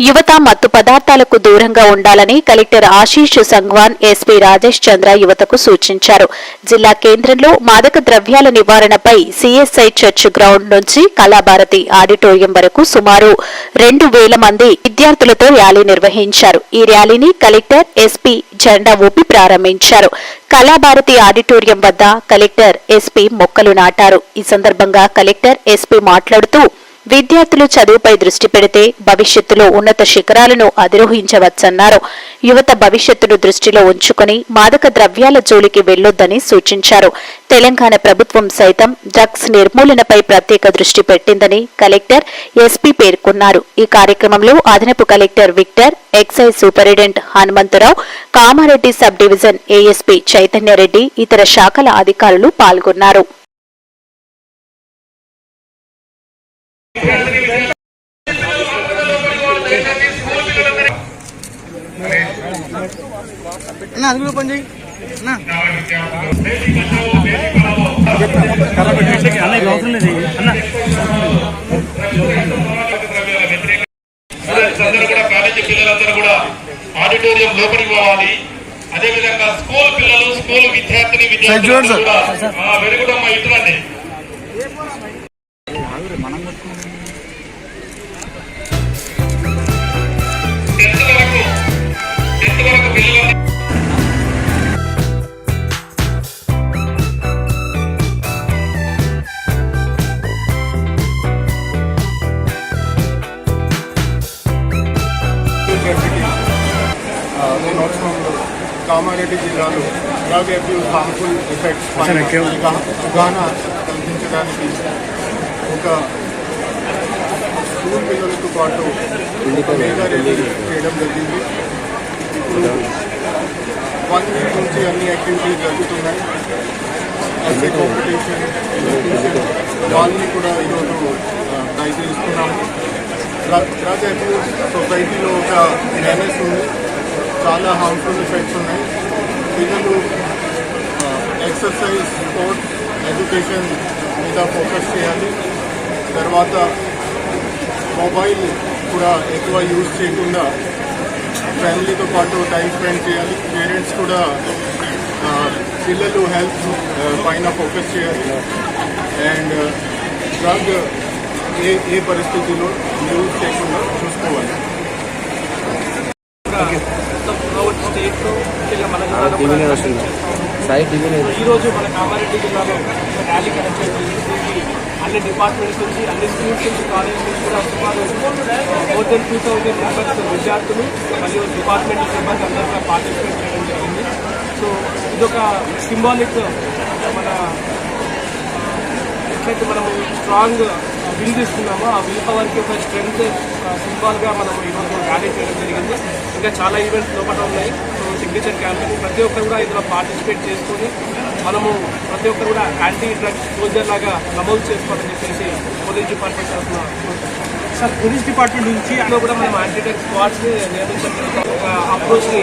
యువత మత్తు పదార్థాలకు దూరంగా ఉండాలని కలెక్టర్ ఆశీష్ సంగ్వాన్ ఎస్పీ రాజేష్ చంద్ర యువతకు సూచించారు. జిల్లా కేంద్రంలో మాదక ద్రవ్యాల నివారణపై సిఎస్ఐ చర్చ్ గ్రౌండ్ నుంచి కళాభారతి ఆడిటోరియం వరకు సుమారు 2000 మంది విద్యార్థులతో ర్యాలీ నిర్వహించారు. ఈ ర్యాలీని కలెక్టర్ ఎస్పీ జెండా ఊపి ప్రారంభించారు. కళాభారతి ఆడిటోరియం వద్ద కలెక్టర్ ఎస్పీ మొక్కలు నాటారు. ఈ సందర్భంగా కలెక్టర్ ఎస్పీ మాట్లాడుతూ విద్యార్థులు చదువుపై దృష్టి పెడితే భవిష్యత్తులో ఉన్నత శిఖరాలను అధిరోహించవచ్చన్నారు. యువత భవిష్యత్తును దృష్టిలో ఉంచుకుని మాదక ద్రవ్యాల జోలికి వెళ్లొద్దని సూచించారు. తెలంగాణ ప్రభుత్వం సైతం డ్రగ్స్ నిర్మూలనపై ప్రత్యేక దృష్టి పెట్టిందని కలెక్టర్ ఎస్పీ పేర్కొన్నారు. ఈ కార్యక్రమంలో అదనపు collector Victor, excise superintendent Hanumantha Rao, Kamareddy sub division ASP Chaitanya Reddy, ఇతర శాఖల అధికారులు పాల్గొన్నారు. ఆడిటోరియం లోపలికి పోవాలి. అదేవిధంగా స్కూల్ పిల్లలు, స్కూల్ విద్యార్థిని విద్యార్థులు వెలుగుడమ్మ ఇటువంటి కామారెడ్డి జిల్లాలో డ్రగ్ అబ్యూస్ హార్మ్ఫుల్ ఎఫెక్ట్స్ అవగాహన కల్పించడానికి ఒక స్కూల్ పిల్లలతో పాటు మెగా ర్యాలీ చేయడం జరిగింది. ఇప్పుడు 1 వీక్ నుంచి అన్ని యాక్టివిటీస్ జరుగుతున్నాయి. ఎస్ఏ కాంపిటీషన్ వాళ్ళని కూడా ఈరోజు ప్రైజ్ ఇస్తున్నాము. డ్రగ్ అబ్యూస్ సొసైటీలో ఒక అవేర్నెస్ ఉంది, చాలా హార్మ్ఫుల్ ఎఫెక్ట్స్ ఉన్నాయి. పిల్లలు ఎక్సర్సైజ్, స్పోర్ట్స్, ఎడ్యుకేషన్ మీద ఫోకస్ చేయాలి. తర్వాత మొబైల్ కూడా ఎక్కువ యూజ్ చేయకుండా ఫ్యామిలీతో పాటు టైం స్పెండ్ చేయాలి. పేరెంట్స్ కూడా పిల్లలు హెల్త్ పైన ఫోకస్ చేయాలి. అండ్ డ్రగ్ ఏ పరిస్థితిలో యూజ్ చేయకుండా చూసుకోవాలి. స్టేట్లో ముఖ్యంగా మన ఈరోజు మన కామారెడ్డి జిల్లాలో ర్యాలీ కండక్ట్ చేయడం జరిగింది. అన్ని డిపార్ట్మెంట్స్ నుంచి, అన్ని స్కూల్స్ నుంచి, కాలేజ్ నుంచి కూడా సుమారు more than 2000 మెంబర్స్ విద్యార్థులు మరియు డిపార్ట్మెంట్ సిబ్బంది అందరూ కూడా పార్టిసిపేట్ చేయడం జరిగింది. సో ఇదొక సింబాలిక్, మన ఎట్లయితే మనము స్ట్రాంగ్ విల్ తీసుకున్నామో ఆ విల్ పవర్కి ఒక స్ట్రెంగ్త్ సింబాల్గా మనం ఈరోజు ర్యాలీ చేయడం జరిగింది. ఇంకా చాలా ఈవెంట్స్ లోపల ఉన్నాయి. సో సిగ్నేచర్ క్యాంపెయిన్ ప్రతి ఒక్కరు కూడా ఇందులో పార్టిసిపేట్ చేసుకొని మనము ప్రతి ఒక్కరు కూడా యాంటీ డ్రగ్స్ సోల్జర్ లాగా నమోదు చేసుకోవాలని చెప్పేసి పోలీస్ డిపార్ట్మెంట్ తరఫున సార్ పోలీస్ డిపార్ట్మెంట్ నుంచి అందులో కూడా మనం యాంటీ డ్రగ్స్ స్క్వాడ్స్ని నియమించడం ఒక అప్రోచ్ని